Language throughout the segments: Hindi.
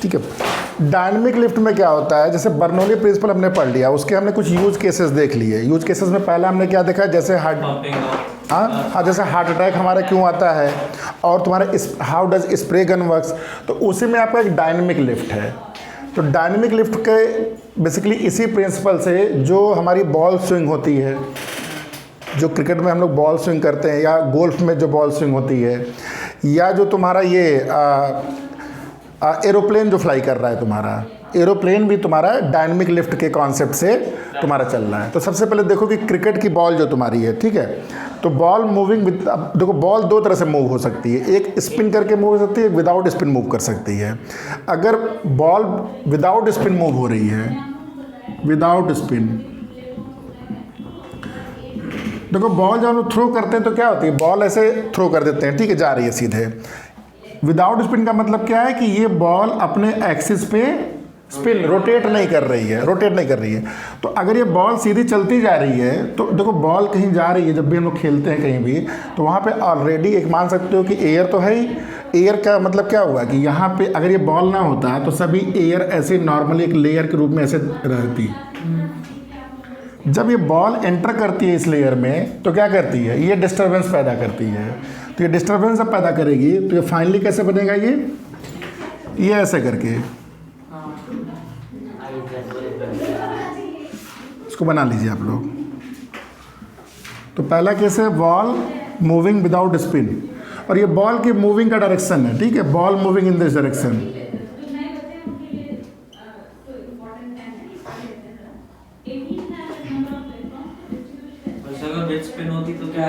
ठीक है। डायनेमिक लिफ्ट में क्या होता है, जैसे बर्नौली प्रिंसिपल हमने पढ़ लिया, उसके हमने कुछ यूज केसेस देख लिए। यूज केसेस में पहला हमने क्या देखा, जैसे हाँ जैसे हार्ट अटैक हमारा क्यों आता है, और तुम्हारा how does spray gun works, तो उसी में आपका एक डायनेमिक लिफ्ट है। तो डायनेमिक लिफ्ट के बेसिकली इसी प्रिंसिपल से जो हमारी बॉल स्विंग होती है, जो क्रिकेट में हम लोग बॉल स्विंग करते हैं, या गोल्फ में जो बॉल स्विंग होती है, या जो तुम्हारा ये एरोप्लेन जो फ्लाई कर रहा है, तुम्हारा एरोप्लेन भी तुम्हारा डायनेमिक लिफ्ट के कॉन्सेप्ट से तुम्हारा चल रहा है। तो सबसे पहले देखो कि क्रिकेट की बॉल जो तुम्हारी है, ठीक है, तो बॉल मूविंग विद, अब देखो बॉल दो तरह से मूव हो सकती है, एक स्पिन करके मूव हो सकती है, एक विदाउट स्पिन मूव कर सकती है। अगर बॉल विदाउट स्पिन मूव हो रही है, विदाउट स्पिन, देखो बॉल जब हम थ्रो करते हैं तो क्या होती है, बॉल ऐसे थ्रो कर देते हैं, ठीक है, जा रही है सीधे। विदाउट स्पिन का मतलब क्या है कि ये बॉल अपने एक्सिस पे स्पिन रोटेट नहीं कर रही है, तो अगर ये बॉल सीधी चलती जा रही है, तो देखो बॉल कहीं जा रही है, जब भी हम लोग खेलते हैं कहीं भी, तो वहाँ पे ऑलरेडी एक मान सकते हो कि एयर तो है ही। एयर का मतलब क्या हुआ कि यहाँ पे अगर ये बॉल ना होता तो सभी एयर ऐसे नॉर्मली एक लेयर के रूप में ऐसे रहती। जब ये बॉल एंटर करती है इस लेयर में, तो क्या करती है, ये डिस्टर्बेंस पैदा करती है। तो ये डिस्टर्बेंस जब पैदा करेगी तो ये फाइनली कैसे बनेगा, ये ऐसे करके, इसको बना लीजिए आप लोग। तो पहला केस है बॉल मूविंग विदाउट स्पिन, और ये बॉल की मूविंग का डायरेक्शन है, ठीक है, ball moving in this direction.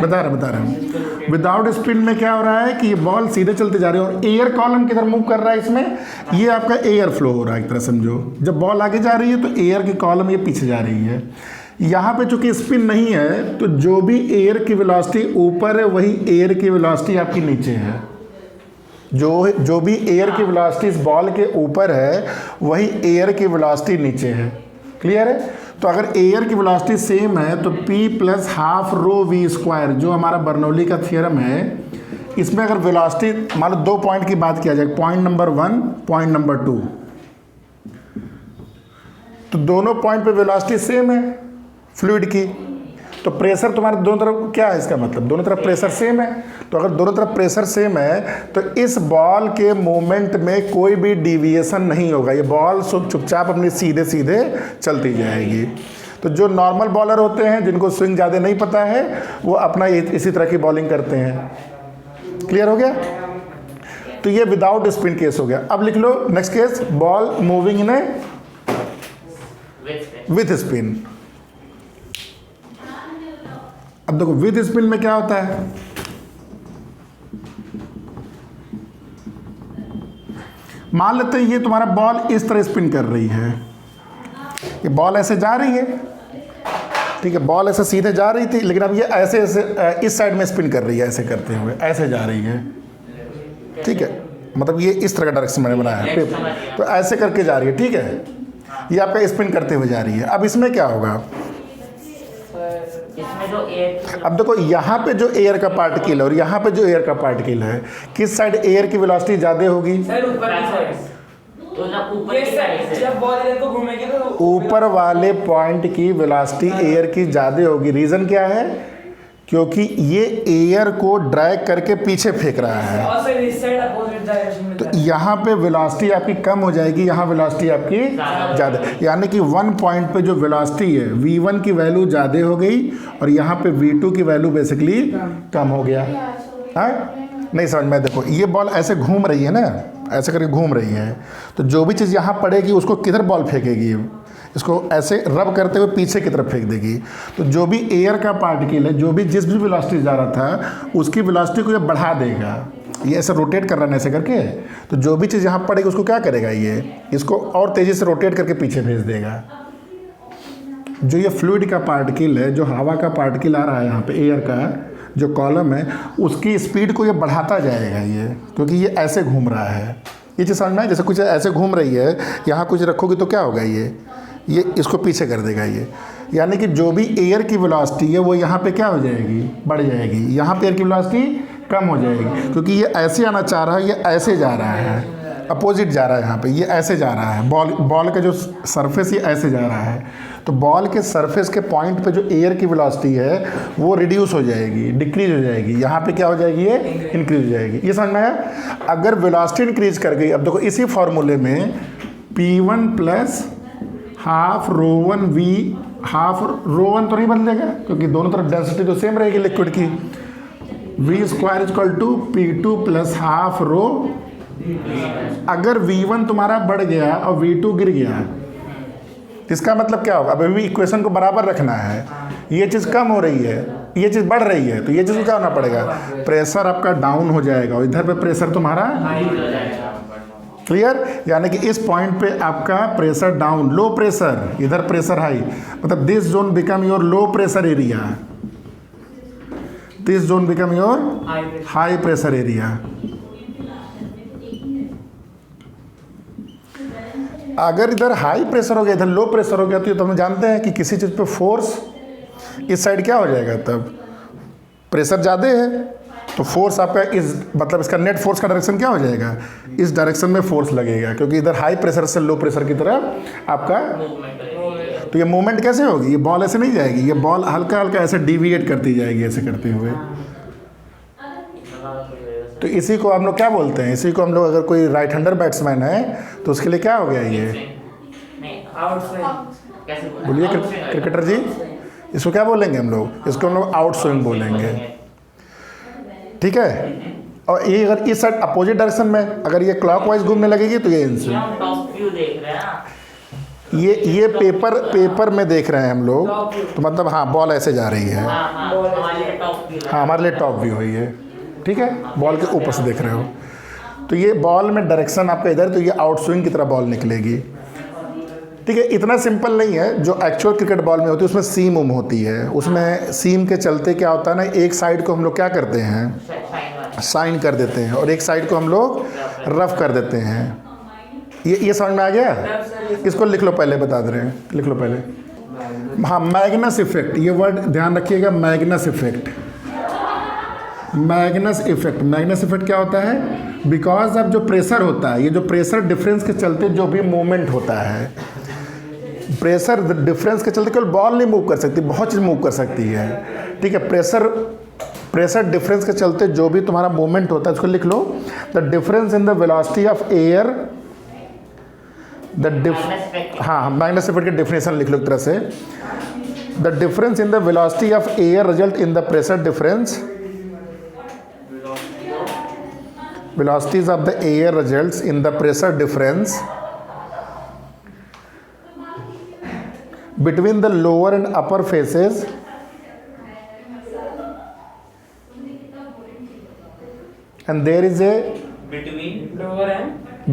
बता रहा हूँ। विदाउट स्पिन में क्या हो रहा है कि ये बॉल सीधे चलते जा रही है, और एयर कॉलम किधर मूव कर रहा है, इसमें ये आपका एयर फ्लो हो रहा है एक तरह समझो। जब बॉल आगे जा रही है तो एयर की कॉलम ये पीछे जा रही है। यहाँ पे चूंकि स्पिन नहीं है, तो जो भी एयर की वेलोसिटी ऊपर है वही एयर की वेलोसिटी आपकी नीचे है। जो भी एयर की वेलोसिटी इस बॉल के ऊपर है वही एयर की वेलोसिटी नीचे है। क्लियर है? तो अगर एयर की वेलोसिटी सेम है तो P plus half rho v square, जो हमारा बर्नौली का थ्योरम है, इसमें अगर वेलोसिटी मान लो 2 पॉइंट की बात किया जाए, पॉइंट नंबर 1, पॉइंट नंबर 2, तो दोनों पॉइंट पे वेलोसिटी सेम है फ्लूइड की, तो प्रेशर तुम्हारे दोनों तरफ क्या है, इसका मतलब दोनों तरफ प्रेशर सेम है। तो अगर दोनों तरफ प्रेशर सेम है तो इस बॉल के मूवमेंट में कोई भी डिविएशन नहीं होगा, ये बॉल चुपचाप अपनी सीधे सीधे चलती जाएगी। तो जो नॉर्मल बॉलर होते हैं जिनको स्विंग ज़्यादा नहीं पता है, वो अपना इसी तरह की बॉलिंग करते हैं। क्लियर हो गया? तो ये विदाउट स्पिन केस हो गया। अब लिख लो next case, ball moving in a with spin. अब देखो विद स्पिन में क्या होता है, मान लेते हैं ये तुम्हारा बॉल इस तरह स्पिन कर रही है, ये बॉल ऐसे जा रही है, ठीक है, बॉल ऐसे सीधे जा रही थी, लेकिन अब ये ऐसे इस साइड में स्पिन कर रही है, ऐसे करते हुए ऐसे जा रही है, ठीक है, मतलब ये इस तरह का डायरेक्शन मैंने बनाया है, तो ऐसे करके जा रही है, ठीक है, ये आपका स्पिन करते हुए जा रही है। अब इसमें क्या होगा, अब देखो यहाँ पे जो एयर का पार्टिकल है और यहाँ पे जो एयर का पार्टिकल है, किस साइड एयर की वेलोसिटी ज्यादा होगी, ऊपर वाले पॉइंट की वेलोसिटी एयर की ज्यादा होगी। रीजन क्या है, क्योंकि ये एयर को ड्रैग करके पीछे फेंक रहा है, तो यहाँ पे वेलोसिटी आपकी कम हो जाएगी, यहाँ वेलोसिटी आपकी ज़्यादा, यानी कि 1 पॉइंट पे जो वेलोसिटी है v1 की वैल्यू ज़्यादा हो गई और यहाँ पे v2 की वैल्यू बेसिकली कम हो गया। हाँ नहीं समझ में? देखो ये बॉल ऐसे घूम रही है ना, ऐसे करके घूम रही है, तो जो भी चीज़ यहाँ पड़ेगी उसको किधर बॉल फेंकेगी, इसको ऐसे रब करते हुए पीछे की तरफ फेंक देगी। तो जो भी एयर का पार्टिकल है, जो भी जिस भी वेलोसिटी जा रहा था उसकी वेलोसिटी को ये बढ़ा देगा, ये ऐसे रोटेट कर रहा है ऐसे करके, तो जो भी चीज़ यहाँ पड़ेगी उसको क्या करेगा, ये इसको और तेज़ी से रोटेट करके पीछे भेज देगा। जो ये फ्लूइड का पार्टिकल है, जो हवा का पार्टिकल आ रहा है यहाँ पे, एयर का जो कॉलम है, उसकी स्पीड को ये बढ़ाता जाएगा ये, क्योंकि ये ऐसे घूम रहा है। ये चीज़ समझ में आए? जैसे कुछ ऐसे घूम रही है, यहाँ कुछ रखोगे तो क्या होगा, ये इसको पीछे कर देगा ये, यानी कि जो भी एयर की वेलोसिटी है वो यहाँ पे क्या हो जाएगी, बढ़ जाएगी, यहाँ पे एयर की वेलोसिटी कम हो जाएगी, क्योंकि ये ऐसे आना चाह रहा है, ये ऐसे जा रहा है, अपोजिट जा रहा है यहाँ पे, ये ऐसे जा रहा है, बॉल का जो सरफेस ये ऐसे जा रहा है, तो बॉल के सरफेस के पॉइंट पे जो एयर की वेलोसिटी है वो रिड्यूस हो जाएगी, डिक्रीज हो जाएगी, यहाँ पे क्या हो जाएगी, ये इंक्रीज हो जाएगी। ये समझ में आया? अगर वेलोसिटी इंक्रीज कर गई, अब देखो इसी फॉर्मूले में P1 plus half ρ1 v, half ρ1 तो नहीं बदलेगा क्योंकि दोनों तरफ डेंसिटी तो सेम रहेगी लिक्विड की, v square equal to P2 plus half rho. अगर V1 तुम्हारा बढ़ गया और V2 गिर गया, इसका मतलब क्या होगा? अभी भी इक्वेशन को बराबर रखना है, ये चीज़ कम हो रही है, ये चीज़ बढ़ रही है, तो ये चीज़ क्या होना पड़ेगा? प्रेशर आपका डाउन हो जाएगा और इधर पे प्रेशर तुम्हारा क्लियर, यानी कि इस पॉइंट पे आपका प्रेशर डाउन, लो प्रेशर, इधर प्रेशर हाई, मतलब this zone become your low pressure area, this zone become your high pressure area. अगर इधर हाई प्रेशर हो गया, इधर लो प्रेशर हो गया, तो हम जानते हैं कि किसी चीज़ पे फोर्स इस साइड क्या हो जाएगा, तब प्रेशर ज़्यादा है तो फोर्स आपका इस, मतलब इसका नेट फोर्स का डायरेक्शन क्या हो जाएगा, इस डायरेक्शन में फोर्स लगेगा, क्योंकि इधर हाई प्रेशर से लो प्रेशर की तरफ आपका, तो ये मूवमेंट कैसे होगी? ये बॉल ऐसे नहीं जाएगी, ये बॉल हल्का हल्का ऐसे डिविएट करती जाएगी ऐसे करते हुए। तो इसी को हम लोग क्या बोलते हैं, इसी को हम लोग, अगर कोई राइट हैंडर बैट्समैन है तो उसके लिए क्या हो गया ये, बोलिए क्रिकेटर जी, इसको क्या बोलेंगे हम लोग? इसको हम लोग आउट स्विंग बोलेंगे, ठीक है। और ये अगर इस साइड अपोजिट डायरेक्शन में अगर ये क्लॉकवाइज घूमने लगेगी तो ये इन स्विंग, ये पेपर में देख रहे हैं हम लोग, तो मतलब हाँ बॉल ऐसे जा रही है, हाँ हमारे लिए टॉप व्यू है ये, ठीक है, बॉल के ऊपर से देख रहे हो, तो ये बॉल में डायरेक्शन आपका इधर, तो ये आउट स्विंग की तरह बॉल निकलेगी, ठीक है। इतना सिंपल नहीं है, जो एक्चुअल क्रिकेट बॉल में होती है उसमें सीम उम होती है, उसमें सीम के चलते क्या होता है ना, एक साइड को हम लोग क्या करते हैं, साइन कर देते हैं, और एक साइड को हम लोग रफ कर देते हैं। ये समझ में आ गया? इसको लिख लो, पहले बता दे रहे हैं, लिख लो पहले। हाँ, मैग्नस इफेक्ट, ये वर्ड ध्यान रखिएगा, Magnus effect, Magnus effect. Magnus effect क्या होता है? बिकॉज अब जो प्रेशर होता है, ये जो प्रेशर डिफरेंस के चलते जो भी मूवमेंट होता है, प्रेशर डिफरेंस के चलते केवल बॉल नहीं मूव कर सकती, बहुत चीज़ मूव कर सकती है, ठीक है। प्रेशर डिफरेंस के चलते जो भी तुम्हारा मूवमेंट होता है, उसको लिख लो, the difference in the velocity of air, हाँ मैग्नस इफेक्ट की डेफिनेशन लिख लो एक तरह से, the difference in the velocity of air result in the pressure difference, velocities of the air results in the pressure difference between the lower and upper phases and there is a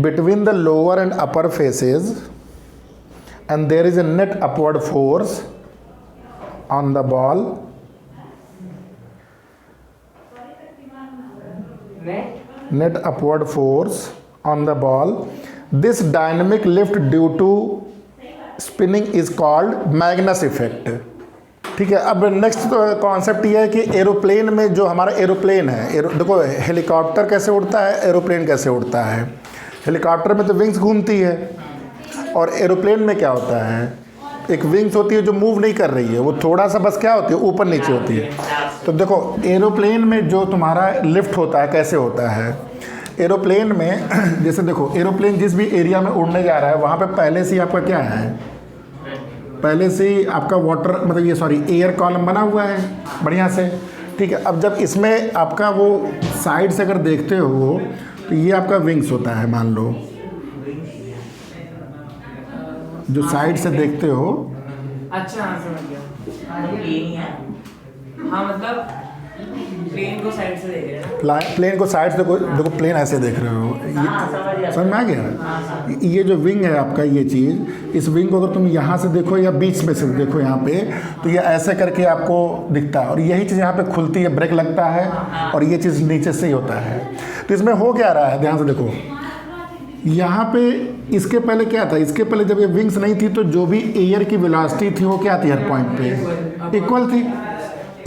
between the lower and upper phases and there is a net upward force on the ball, net upward force on the ball. This dynamic lift due to spinning is called Magnus effect, ठीक है। अब नेक्स्ट कॉन्सेप्ट ये है कि एरोप्लेन में, जो हमारा एरोप्लेन है, देखो हेलीकॉप्टर कैसे उड़ता है, एरोप्लेन कैसे उड़ता है। हेलीकॉप्टर में तो विंग्स घूमती है, और एरोप्लेन में क्या होता है, एक विंग्स होती है जो मूव नहीं कर रही है, वो थोड़ा सा बस क्या होती है, ऊपर नीचे होती है। तो देखो एरोप्लेन में जो तुम्हारा लिफ्ट होता है कैसे होता है, एरोप्लेन में जैसे देखो एरोप्लेन जिस भी एरिया में उड़ने जा रहा है वहाँ पे पहले से ही आपका क्या है, पहले से ही आपका वाटर, मतलब ये सॉरी एयर कॉलम बना हुआ है बढ़िया से, ठीक है। अब जब इसमें आपका वो साइड से अगर देखते हो तो ये आपका विंग्स होता है, मान लो जो साइड से देखते हो, अच्छा हाँ समझ गया, प्लेन है, हाँ मतलब प्लेन को साइड से देख रहे हैं, प्लेन को साइड से देखो प्लेन ऐसे देख रहे हो, ये समझ में आ गया। ये जो विंग है आपका, ये चीज़, इस विंग को अगर तुम यहाँ से देखो या बीच में से देखो यहाँ पे, तो ये ऐसे करके आपको दिखता है, और यही चीज़ यहाँ पे खुलती है, ब्रेक लगता है, और ये चीज़ नीचे से ही होता है। तो इसमें हो क्या रहा है, ध्यान से देखो, यहाँ पे इसके पहले क्या था, इसके पहले जब ये विंग्स नहीं थी तो जो भी एयर की वेलोसिटी थी वो क्या थी, हर पॉइंट पे इक्वल थी,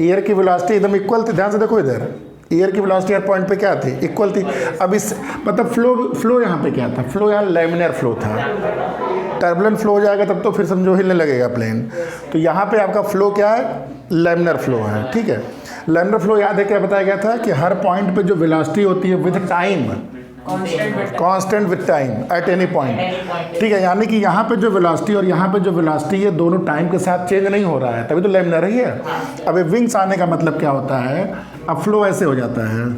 एयर की वेलोसिटी एकदम इक्वल थी। ध्यान से देखो इधर, एयर की वेलोसिटी हर पॉइंट पे क्या थी, इक्वल थी। अब इस मतलब फ्लो यहाँ पे क्या था, फ्लो यहाँ लैमिनर फ्लो था। टर्बुलेंट फ्लो हो जाएगा तब तो फिर समझो हिलने लगेगा प्लेन। तो यहाँ पे आपका फ्लो क्या है, लैमिनर फ्लो है, ठीक है। लैमिनर फ्लो याद है क्या बताया गया था कि हर पॉइंट पे जो वेलोसिटी होती है with time, constant with time at any point, ठीक है। यानी कि यहाँ पे जो वेलोसिटी और यहाँ पे जो वेलोसिटी है दोनों टाइम के साथ चेंज नहीं हो रहा है, तभी तो लैमिनर ही है। अब ये विंग्स आने का मतलब क्या होता है, अब फ्लो ऐसे हो जाता है,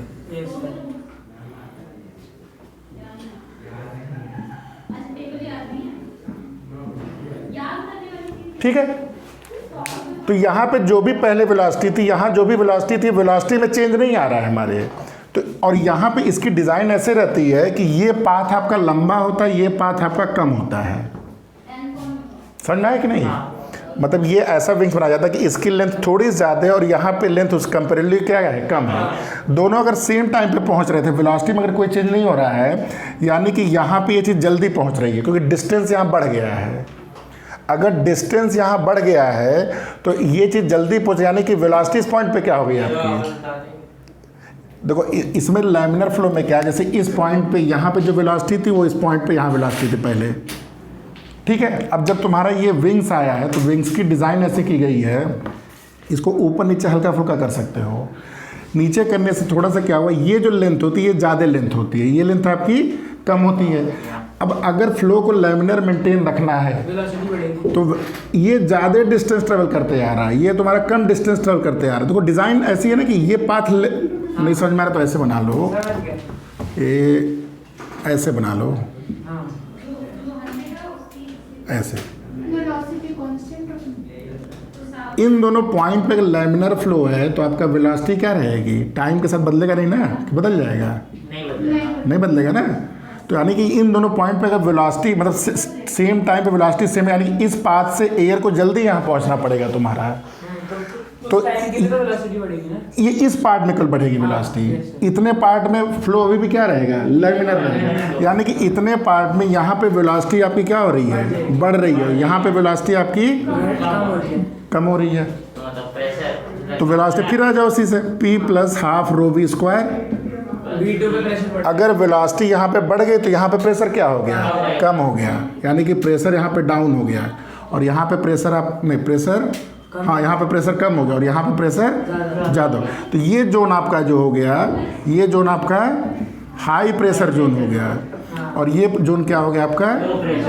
ठीक है। तो यहाँ पे जो भी पहले वेलोसिटी थी, यहाँ जो भी वेलोसिटी थी, वेलोसिटी में चेंज नहीं आ रहा है हमारे। तो और यहाँ पे इसकी डिज़ाइन ऐसे रहती है कि ये पाथ आपका लंबा होता है, ये पाथ आपका कम होता है। समझना है कि नहीं? मतलब ये ऐसा विंग्स बनाया जाता है कि इसकी लेंथ थोड़ी ज़्यादा है और यहाँ पे लेंथ उस कंपेरेटिवली क्या है, कम है। दोनों अगर सेम टाइम पे पहुँच रहे थे, वेलोसिटी में अगर कोई चेंज नहीं हो रहा है, यानी कि यहाँ पे ये चीज़ जल्दी पहुँच रही है क्योंकि डिस्टेंस यहाँ बढ़ गया है। अगर डिस्टेंस यहाँ बढ़ गया है तो ये चीज़ जल्दी पहुँच, यानी कि वेलोसिटी इस पॉइंट पे क्या हो गई आपकी। देखो इसमें लैमिनर फ्लो में क्या है, जैसे इस पॉइंट पे यहाँ पे जो वेलोसिटी थी वो इस पॉइंट पे यहाँ वेलोसिटी थी पहले, ठीक है। अब जब तुम्हारा ये विंग्स आया है तो विंग्स की डिज़ाइन ऐसे की गई है, इसको ऊपर नीचे हल्का फुल्का कर सकते हो। नीचे करने से थोड़ा सा क्या हुआ, ये जो लेंथ होती है ये ज़्यादा लेंथ होती है, ये लेंथ आपकी कम होती है। अब अगर फ्लो को लैमिनर मेंटेन रखना है तो ये ज़्यादा डिस्टेंस ट्रेवल करते आ रहा है, ये तुम्हारा कम डिस्टेंस ट्रेवल करते आ रहा है। देखो डिज़ाइन ऐसी है ना कि ये पाथ नहीं समझ में आ रहा तो ऐसे बना लो, ये ऐसे बना लो, ऐसे। इन दोनों पॉइंट पे लैमिनर फ्लो है तो आपका वेलोसिटी क्या रहेगी, टाइम के साथ बदलेगा नहीं ना, कि बदल जाएगा, नहीं बदलेगा ना। तो यानी कि इन दोनों पॉइंट पे अगर वेलोसिटी मतलब सेम टाइम पे वेलोसिटी सेम, यानी कि इस पाथ से एयर को जल्दी यहाँ पहुँचना पड़ेगा तुम्हारा, तो ये इस पार्ट में कल बढ़ेगी वेलोसिटी, इतने पार्ट में फ्लो अभी भी क्या रहेगा, लैमिनर रहेगा। यानी कि इतने पार्ट में यहाँ पे वेलोसिटी आपकी क्या हो रही है, बढ़ रही है, यहाँ पे वेलोसिटी आपकी कम हो रही है। तो वेलोसिटी फिर आ जाओ उसी से P + ½ ρv²। अगर वेलोसिटी यहाँ पे बढ़ गई तो यहाँ पे प्रेशर क्या हो गया, कम हो गया, यानी कि प्रेशर यहाँ पे डाउन हो गया और यहाँ पे प्रेशर आप नहीं, प्रेशर हाँ यहाँ पे प्रेशर कम हो गया और यहाँ पे प्रेशर ज़्यादा। तो ये जोन आपका जो हो गया, ये जोन आपका हाई प्रेशर जोन हो गया और ये जोन क्या हो गया आपका,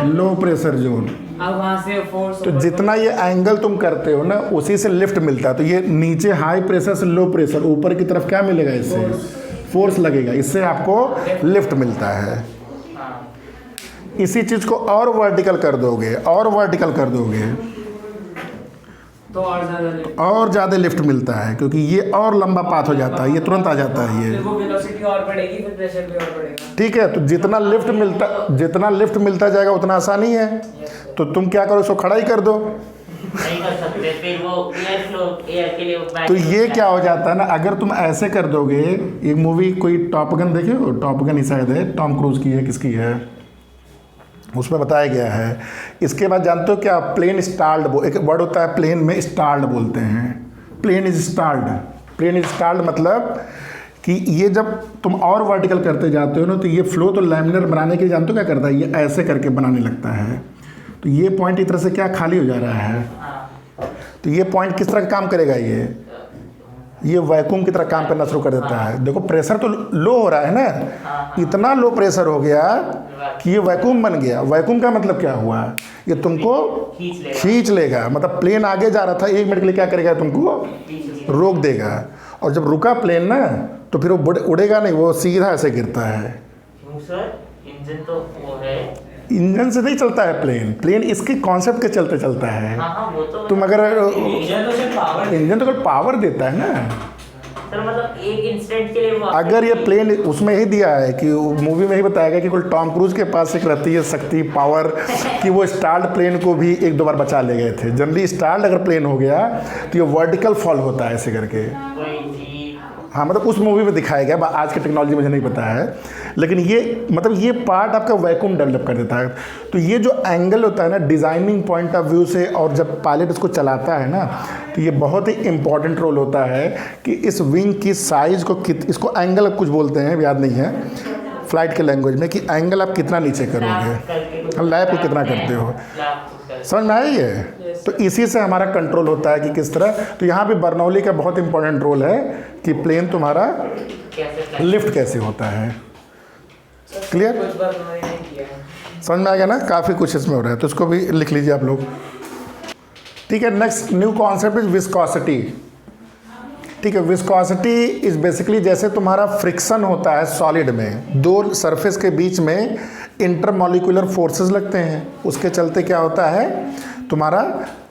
लो प्रेशर जोन। अब वहाँ से फोर्स, तो जितना ये एंगल तुम करते हो ना उसी से लिफ्ट मिलता है। तो ये नीचे हाई प्रेशर से लो प्रेशर, ऊपर की तरफ क्या मिलेगा, इससे फोर्स लगेगा, इससे आपको लिफ्ट मिलता है। इसी चीज़ को और वर्टिकल कर दोगे, और वर्टिकल कर दोगे तो और ज़्यादा लिफ्ट मिलता है, क्योंकि ये और लंबा पाथ हो जाता है, ये तुरंत आ जाता है ये, वो वेलोसिटी और बढ़ेगी, फिर प्रेशर भी और बढ़ेगा, ठीक है। तो जितना लिफ्ट मिलता जाएगा उतना आसानी है। तो तुम क्या करो, इसको खड़ा ही कर दो, नहीं कर सकते, फिर वो एयर के लिए तो ये क्या हो जाता है ना, अगर तुम ऐसे कर दोगे। एक मूवी कोई टॉप गन देखे हो, टॉप गन ही शायद है, टॉम क्रूज की है, किसकी है, उसमें बताया गया है। इसके बाद जानते हो क्या, प्लेन स्टाल्ड, एक वर्ड होता है प्लेन में, स्टाल्ड बोलते हैं, प्लेन इज स्टाल्ड। प्लेन इज स्टाल्ड मतलब कि ये जब तुम और वर्टिकल करते जाते हो ना तो ये फ्लो तो लैमिनर बनाने के लिए जानते हो क्या करता है, ये ऐसे करके बनाने लगता है। तो ये पॉइंट इस तरह से क्या खाली हो जा रहा है, तो ये पॉइंट किस तरह का काम करेगा, ये वैक्यूम की तरह काम करना शुरू कर देता है। देखो प्रेशर तो लो हो रहा है ना, इतना लो प्रेशर हो गया कि ये वैक्यूम बन गया। वैक्यूम का मतलब क्या हुआ, ये तुमको खींच लेगा। मतलब प्लेन आगे जा रहा था, 1 मिनट के लिए क्या करेगा, तुमको रोक देगा। और जब रुका प्लेन ना तो फिर वो उड़ेगा नहीं, वो सीधा ऐसे गिरता है। इंजन तो वो है, इंजन से नहीं चलता है प्लेन, प्लेन इसके कॉन्सेप्ट के चलते चलता है। वो तो तुम अगर इंजन तो पावर देता है ना, सर, मतलब एक इंस्टेंट के लिए वो अगर ये प्लेन उसमें ही दिया है कि मूवी में ही बताया गया कि कोई टॉम क्रूज के पास एक रहती है शक्ति, पावर, कि वो स्टार्ड प्लेन को भी 1-2 बार बचा ले गए थे। जनरली स्टार्ड अगर प्लेन हो गया तो ये वर्टिकल फॉल होता है ऐसे करके। हाँ मतलब उस मूवी में दिखाया गया, आज की टेक्नोलॉजी मुझे नहीं पता है, लेकिन ये मतलब ये पार्ट आपका वैक्यूम डेवलप कर देता है। तो ये जो एंगल होता है ना डिज़ाइनिंग पॉइंट ऑफ व्यू से, और जब पायलट इसको चलाता है ना, तो ये बहुत ही इंपॉर्टेंट रोल होता है कि इस विंग की साइज़ को इसको एंगल कुछ बोलते हैं, याद नहीं है फ्लाइट के लैंग्वेज में, कि एंगल आप कितना नीचे करोगे, लैप को कितना करते हो, समझ में आई है। तो इसी से हमारा कंट्रोल होता है कि किस तरह। तो यहाँ पे बर्नौली का बहुत इंपॉर्टेंट रोल है कि प्लेन तुम्हारा लिफ्ट कैसे होता है। क्लियर, कुछ बार उन्होंने नहीं किया। समझ में आ गया ना, काफ़ी कुछ इसमें हो रहा है, तो इसको भी लिख लीजिए आप लोग। ठीक है, next new concept is viscosity. ठीक है, विस्कोसिटी इज बेसिकली जैसे तुम्हारा फ्रिक्शन होता है सॉलिड में, दो सरफेस के बीच में इंटरमॉलिक्यूलर फोर्सेस लगते हैं, उसके चलते क्या होता है तुम्हारा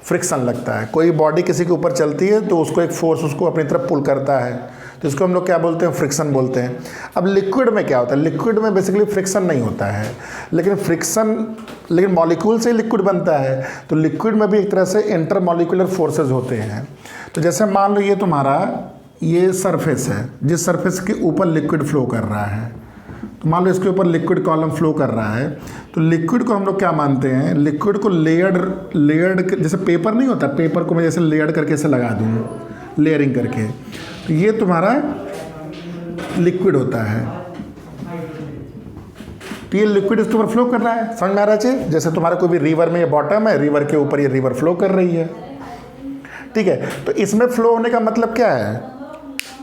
फ्रिक्शन लगता है। कोई बॉडी किसी के ऊपर चलती है तो उसको एक फोर्स उसको अपनी तरफ पुल करता है, तो इसको हम लोग क्या बोलते हैं, फ्रिक्शन बोलते हैं। अब लिक्विड में क्या होता है, लिक्विड में बेसिकली फ्रिक्शन नहीं होता है, लेकिन मॉलिक्यूल से लिक्विड बनता है, तो लिक्विड में भी एक तरह से इंटरमॉलिक्यूलर फोर्सेस होते हैं। तो जैसे मान लो ये तुम्हारा ये सरफेस है, जिस सरफेस के ऊपर लिक्विड फ्लो कर रहा है, तो मान लो इसके ऊपर लिक्विड कॉलम फ्लो कर रहा है, तो लिक्विड को हम लोग क्या मानते हैं, लिक्विड को लेयर्ड जैसे पेपर नहीं होता, पेपर को मैं जैसे लेयर्ड करके ऐसे लगा दूँ लेयरिंग करके, तो ये तुम्हारा लिक्विड होता है। तो ये लिक्विड इसके ऊपर फ्लो कर रहा है, समझ में आ रहा है। जैसे तुम्हारा कोई भी रिवर में ये बॉटम है, रिवर के ऊपर ये रिवर फ्लो कर रही है। ठीक है, तो इसमें फ्लो होने का मतलब क्या है,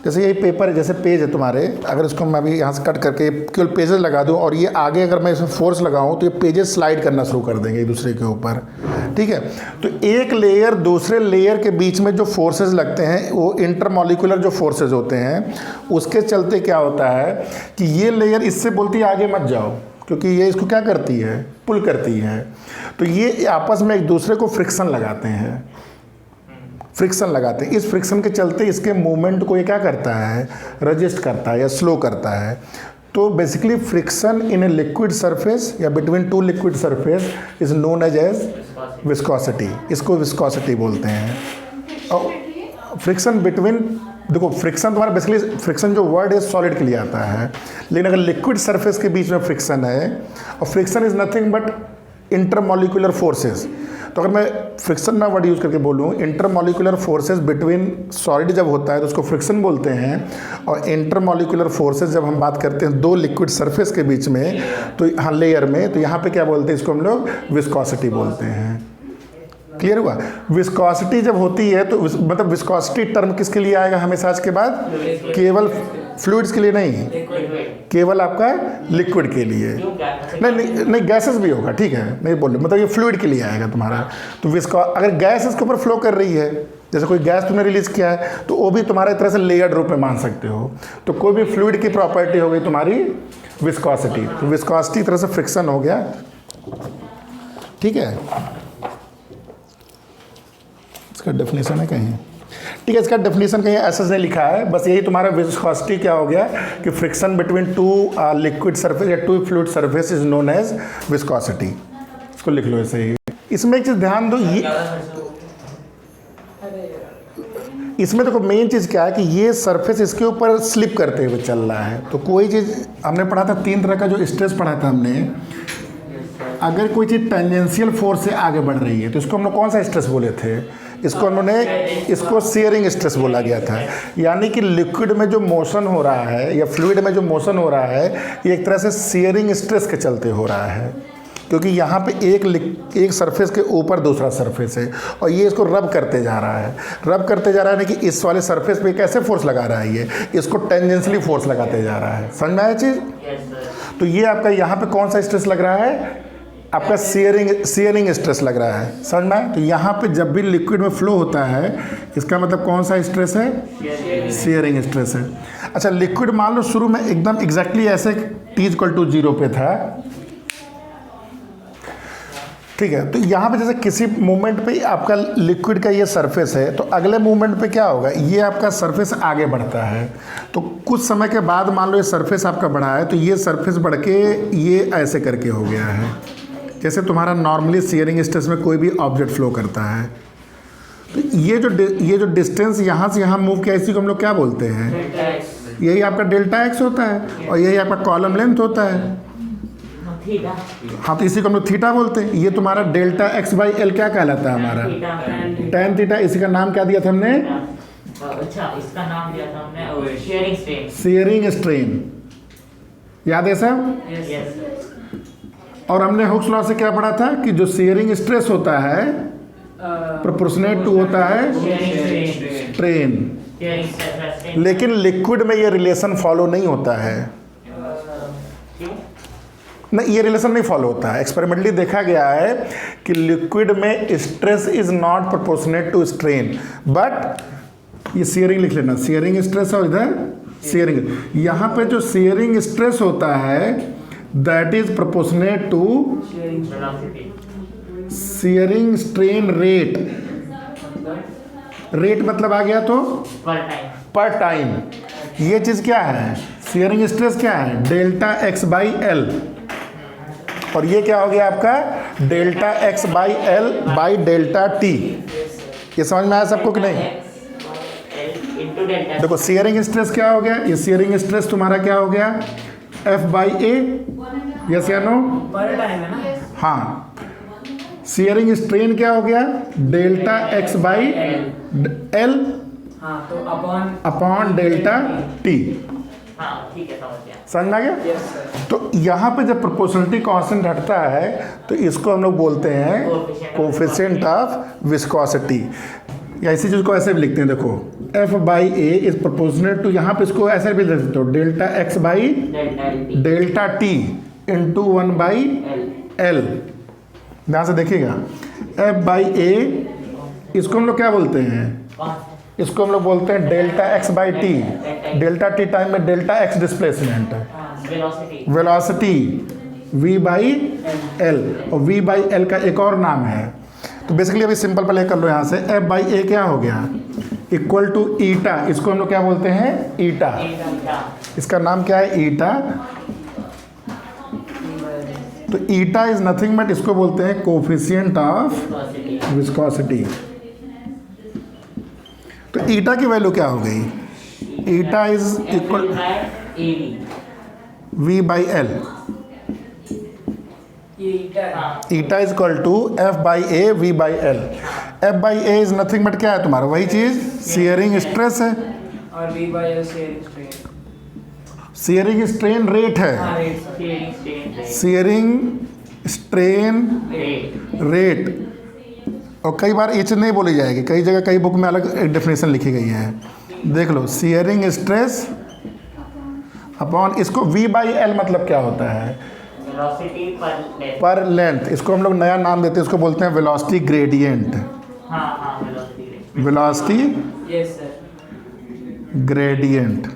जैसे यही पेपर है, जैसे पेज है तुम्हारे, अगर इसको मैं अभी यहाँ से कट करके केवल पेजेस लगा दूँ और ये आगे अगर मैं इसमें फोर्स लगाऊँ तो ये पेजेस स्लाइड करना शुरू कर देंगे एक दूसरे के ऊपर। ठीक है, तो एक लेयर दूसरे लेयर के बीच में जो फोर्सेस लगते हैं वो इंटरमॉलिक्यूलर जो फोर्सेस होते हैं, उसके चलते क्या होता है कि ये लेयर इससे बोलती है आगे मत जाओ, क्योंकि ये इसको क्या करती है, पुल करती है। तो ये आपस में एक दूसरे को फ्रिक्शन लगाते हैं, इस फ्रिक्शन के चलते इसके मूवमेंट को ये क्या करता है, रजिस्ट करता है या स्लो करता है। तो basically friction in a liquid surface या between two liquid surface is known as viscosity, इसको विस्कोसिटी बोलते हैं। और फ्रिक्शन बिटवीन, देखो फ्रिक्शन तुम्हारा बेसिकली, फ्रिक्शन जो वर्ड है सॉलिड के लिए आता है, लेकिन अगर लिक्विड सरफेस के बीच में फ्रिक्शन है, और friction is nothing but intermolecular forces, तो अगर मैं फ्रिक्शन ना वर्ड यूज़ करके बोलूँ, इंटरमॉलिक्यूलर फोर्सेस बिटवीन सॉलिड जब होता है तो उसको फ्रिक्शन बोलते हैं, और इंटरमॉलिक्यूलर फोर्सेस जब हम बात करते हैं दो लिक्विड सरफेस के बीच में, तो हाँ लेयर में, तो यहाँ पे क्या बोलते हैं, इसको हम लोग विस्कोसिटी बोलते हैं। क्लियर हुआ। विस्कोसिटी जब होती है तो मतलब विस्कोसिटी टर्म किसके लिए आएगा हमेशा आज के बाद, केवल फ्लूइड्स के लिए नहीं, केवल आपका लिक्विड के लिए, नहीं गैसेस भी होगा, ठीक है, नहीं बोल मतलब ये फ्लूइड के लिए आएगा तुम्हारा। तो अगर गैस इसके ऊपर फ्लो कर रही है, जैसे कोई गैस तुमने रिलीज किया है, तो वो भी तुम्हारे तरह से लेयर्ड रूप में मान सकते हो। तो कोई भी फ्लूइड की प्रॉपर्टी हो गई तुम्हारी विस्कोसिटी, तो विस्कोसिटी तरह से फ्रिक्शन हो गया। ठीक है, इसका डेफिनेशन है कहीं, ठीक है, इसका डेफिनेशन कहीं ऐसा नहीं लिखा है, बस यही तुम्हारा विस्कोसिटी क्या हो गया कि friction between two liquid surface या two fluid surface is known as viscosity. इसको लिख लो ऐसे ही। इसमें एक चीज़ ध्यान दो, ये इसमें देखो मेन चीज़ क्या है कि ये सरफेस इसके ऊपर स्लिप करते हुए चल रहा है। तो कोई चीज़ हमने पढ़ा था, 3 तरह का जो स्ट्रेस पढ़ा था हमने, अगर कोई चीज़ टेंजेंशियल फोर्स से आगे बढ़ रही है तो इसको हम लोग कौन सा स्ट्रेस बोले थे, इसको इसको शियरिंग स्ट्रेस बोला गया था। यानी कि लिक्विड में जो मोशन हो रहा है या फ्लूइड में जो मोशन हो रहा है, ये एक तरह से शियरिंग स्ट्रेस के चलते हो रहा है, क्योंकि यहाँ पे एक सरफेस के ऊपर दूसरा सरफेस है और ये इसको रब करते जा रहा है, यानी कि इस वाले सरफेस पे कैसे फोर्स लगा रहा है, ये इसको टेंजेंशियली फोर्स लगाते जा रहा है। समझ में आया चीज़? तो ये आपका यहाँ पे कौन सा स्ट्रेस लग रहा है, आपका शियरिंग स्ट्रेस लग रहा है। समझ में आया? तो यहाँ पे जब भी लिक्विड में फ्लो होता है, इसका मतलब कौन सा स्ट्रेस है, शियरिंग स्ट्रेस है। अच्छा, लिक्विड मान लो शुरू में एकदम एग्जैक्टली ऐसे T=0 पे था, ठीक है, तो यहाँ पे जैसे किसी मूवमेंट पे आपका लिक्विड का ये सरफेस है, तो अगले मूवमेंट पे क्या होगा, ये आपका सरफेस आगे बढ़ता है। तो कुछ समय के बाद मान लो ये सरफेस आपका बढ़ा है, तो ये सरफेस बढ़ के ये ऐसे करके हो गया है, जैसे तुम्हारा नॉर्मली शियरिंग स्ट्रेस में कोई भी ऑब्जेक्ट फ्लो करता है। तो ये जो डिस्टेंस यहाँ से यहाँ मूव किया, इसी को हम लोग क्या बोलते हैं, यही आपका डेल्टा एक्स होता है और यही आपका कॉलम लेंथ होता है। थीटा। हाँ, तो इसी को हम लोग थीटा बोलते हैं। ये तुम्हारा डेल्टा एक्स बाई एल क्या कहलाता है हमारा? Tan theta. इसी का नाम क्या दिया था हमने? अच्छा, इसका नाम दिया था हमने शेयरिंग स्ट्रेन। शेयरिंग स्ट्रेन, याद है सब? यस। और हमने हुक्स लॉ से क्या पढ़ा था कि जो शेयरिंग स्ट्रेस होता है प्रोपोर्शनेट टू होता है स्ट्रेन। लेकिन लिक्विड में ये रिलेशन फॉलो नहीं होता है। नहीं, ये रिलेशन नहीं फॉलो होता है। एक्सपेरिमेंटली देखा गया है कि लिक्विड में stress is not proportionate to strain, but ये शेयरिंग लिख लेना, शेयरिंग स्ट्रेस और इधर शेयरिंग। यहाँ पे जो शेयरिंग स्ट्रेस होता है that is proportionate to shearing strain rate. Rate मतलब आ गया तो पर टाइम। ये चीज़ क्या है? शेयरिंग स्ट्रेस क्या है? Delta x by L. और ये क्या हो गया आपका? Delta x by L by delta T. ये समझ में आया सबको कि नहीं? देखो शेयरिंग स्ट्रेस क्या हो गया? ये शेयरिंग स्ट्रेस तुम्हारा क्या हो गया? F by A. यस या नो? पर टाइम है ना? हाँ। शेयरिंग स्ट्रेन क्या हो गया? डेल्टा एक्स बाई एल हाँ, तो अपॉन डेल्टा टी। हाँ, ठीक है, समझ गया। समझ में आ गया? Yes sir. तो यहाँ पे जब प्रोपोर्शनलिटी कांस्टेंट हटता है तो इसको हम लोग बोलते हैं कोफिशिएंट ऑफ विस्कोसिटी। या इसी चीज़ को ऐसे भी लिखते हैं, देखो F by A is proportionate to, यहाँ पे इसको ऐसे भी लिख सकते हो, delta x by delta t into 1 by L. ध्यान से देखिएगा, एफ बाई ए इसको हम लोग क्या बोलते हैं? इसको हम लोग बोलते हैं delta x by T. Delta T time में डेल्टा एक्स डिस्प्लेसमेंट है, वेलोसिटी v बाई एल, और v बाई एल का एक और नाम है। तो बेसिकली अभी सिंपल पहले कर लो यहाँ से, f बाई ए क्या हो गया? इक्वल टू ईटा। इसको हम लोग क्या बोलते हैं? ईटा। इसका नाम क्या है? ईटा। तो ईटा इज नथिंग बट इसको बोलते हैं कोफिशिएंट ऑफ विस्कोसिटी। तो ईटा की वैल्यू क्या हो गई? Eta is equal v by L. Eta is equal to F by A V by L. F by A is nothing but क्या है तुम्हारा? वही चीज, शेयरिंग स्ट्रेस है, और v by L sharing strain. Sharing strain rate है, शेयरिंग स्ट्रेन रेट। और कई बार ये चीज़ नहीं बोली जाएगी, कई जगह कई बुक में अलग एक डेफिनेशन लिखी गई है। देख लो, शेयरिंग स्ट्रेस अपॉन, इसको v बाई एल मतलब क्या होता है? पर लेंथ। इसको हम लोग नया नाम देते हैं, इसको बोलते हैं velocity gradient. Velocity yes sir. Gradient.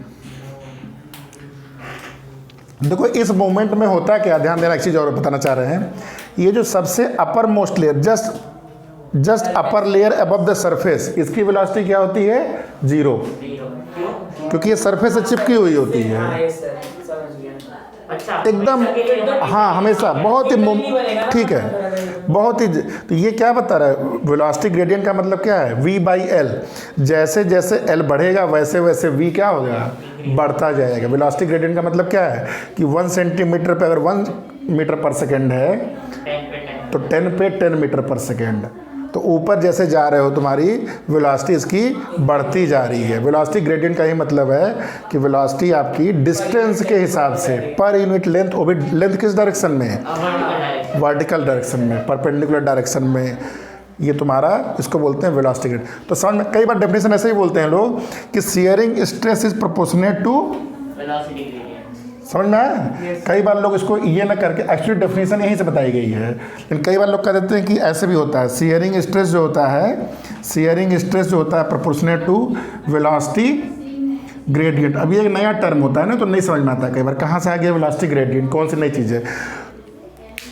देखो इस मोमेंट में होता क्या, ध्यान देना, एक चीज़ और बताना चाह रहे हैं। ये जो सबसे upper most layer, just upper layer above the surface, इसकी वेलोसिटी क्या होती है? 0, क्योंकि ये सरफेस से चिपकी हुई होती है। हाँ यस सर, समझ गया। अच्छा, एकदम, हाँ हमेशा बहुत ही ठीक है, बहुत ही। तो ये क्या बता रहा है? वेलोसिटी ग्रेडियंट का मतलब क्या है? v by L. जैसे जैसे l बढ़ेगा वैसे वैसे v क्या होगा? बढ़ता जाएगा। वेलोसिटी ग्रेडियंट का मतलब क्या है कि 1 सेंटीमीटर पे अगर 1 मीटर पर सेकेंड है तो 10 पे 10 मीटर पर सेकेंड। तो ऊपर जैसे जा रहे हो तुम्हारी वेलोसिटी इसकी बढ़ती जा रही है। वेलोसिटी ग्रेडियंट का ही मतलब है कि वेलोसिटी आपकी डिस्टेंस के हिसाब से पर यूनिट लेंथ, वो भी लेंथ किस डायरेक्शन में? वर्टिकल डायरेक्शन में, परपेंडिकुलर डायरेक्शन में। ये तुम्हारा, इसको बोलते हैं वेलोसिटी ग्रेडियंट। तो समझ में, कई बार डेफिनेशन ऐसे ही बोलते हैं लोग कि shearing stress is proportionate to velocity. समझ में आया? कई बार लोग इसको ये ना करके, एक्चुअली डेफिनेशन यहीं से बताई गई है, लेकिन कई बार लोग कह देते हैं कि ऐसे भी होता है। शेयरिंग स्ट्रेस जो होता है, शेयरिंग स्ट्रेस जो होता है प्रोपोर्शनेट टू वेलोसिटी ग्रेडियंट। अभी एक नया टर्म होता है ना, तो नहीं समझ में आता कई बार, कहाँ से आ गया वेलोसिटी ग्रेडियंट, कौन सी नई चीज़ है।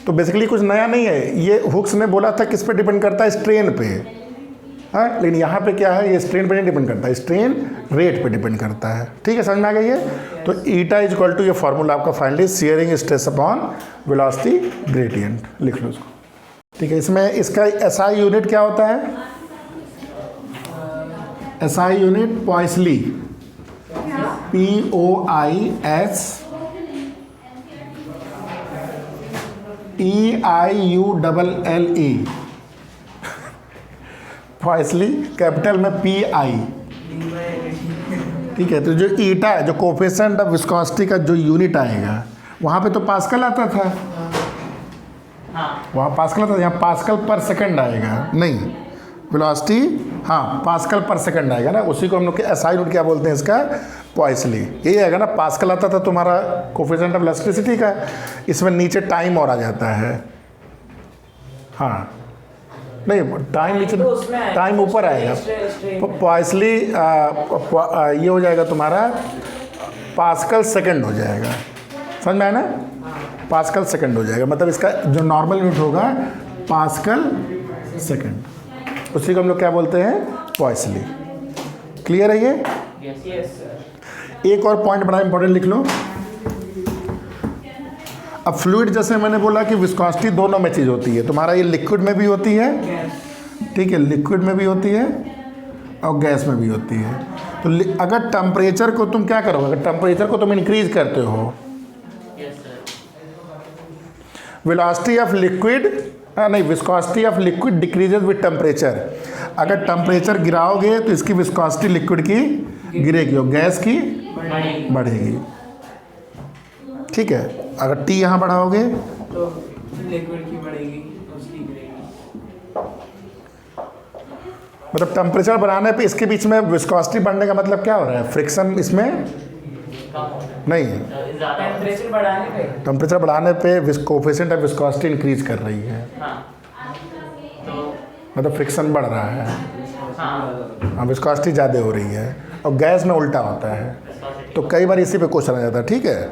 तो बेसिकली कुछ नया नहीं है, ये हुक्स ने बोला था किस पे डिपेंड करता है? स्ट्रेन पे। हाँ, लेकिन यहाँ पे क्या है? ये स्ट्रेन पे नहीं डिपेंड करता है, स्ट्रेन रेट पे डिपेंड करता है। ठीक है, समझ में आ गई है? तो ईटा इज इक्वल टू, ये फार्मूला आपका finally sharing stress upon velocity gradient, लिख लो इसको। ठीक है, इसमें इसका एसआई यूनिट क्या होता है? SI unit poiseuille. POISEIULLE, poiseuille capital में PI। ठीक है, तो जो ईटा है, जो कोफिशिएंट ऑफ विस्कोसिटी का जो यूनिट आएगा, वहाँ पे तो पास्कल आता था, वहाँ पास्कल आता था, यहाँ पास्कल पर सेकंड आएगा, नहीं वेलोसिटी, हाँ पास्कल पर सेकंड आएगा ना, उसी को हम लोग के एसआई यूनिट क्या बोलते हैं इसका, पॉइसली। यही आएगा ना, पास्कल आता था तुम्हारा कोफिशिएंट ऑफ इलास्टिसिटी का, इसमें नीचे टाइम और आ जाता है। हाँ नहीं, टाइम नीचे, टाइम ऊपर आएगा, पॉइसली ये हो जाएगा तुम्हारा पास्कल सेकंड हो जाएगा, समझ में आया ना, पास्कल सेकंड हो जाएगा, मतलब इसका जो नॉर्मल यूनिट होगा पास्कल सेकंड, उसी को हम लोग क्या बोलते हैं, पॉइसली। क्लियर है ये? एक और पॉइंट बड़ा इंपॉर्टेंट लिख लो। अब फ्लूइड, जैसे मैंने बोला कि विस्कोसिटी दोनों में चीज़ होती है, तुम्हारा ये लिक्विड में भी होती है, ठीक है, लिक्विड में भी होती है और गैस में भी होती है। तो अगर टेम्परेचर को तुम क्या करोगे, अगर टेम्परेचर को तुम इंक्रीज करते हो, वेलोसिटी ऑफ लिक्विड, नहीं, viscosity of liquid decreases with temperature. अगर टेम्परेचर गिराओगे तो इसकी विस्कोसिटी लिक्विड की गिरेगी और गैस की बढ़ेगी। ठीक है, अगर टी यहाँ बढ़ाओगे तो लिक्विड की बढ़ेगी, उसकी गिरेगी। मतलब टेम्परेचर बढ़ाने पे इसके बीच में विस्कोसिटी बढ़ने का मतलब क्या हो रहा है, फ्रिक्शन इसमें नहीं, टेम्परेचर बढ़ाने पे, टेम्परेचर बढ़ाने पे कोफिशिएंट ऑफ विस्कोसिटी इंक्रीज कर रही है, मतलब फ्रिक्शन बढ़ रहा है, हाँ, विस्कोसिटी ज़्यादा हो रही है, और गैस में उल्टा होता है। तो कई बार इसी पे क्वेश्चन आ जाता है। ठीक है,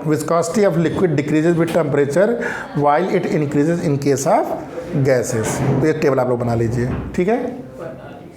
viscosity of liquid decreases with temperature while it increases in case of gases. तो ये टेबल आप लोग बना लीजिए। ठीक है।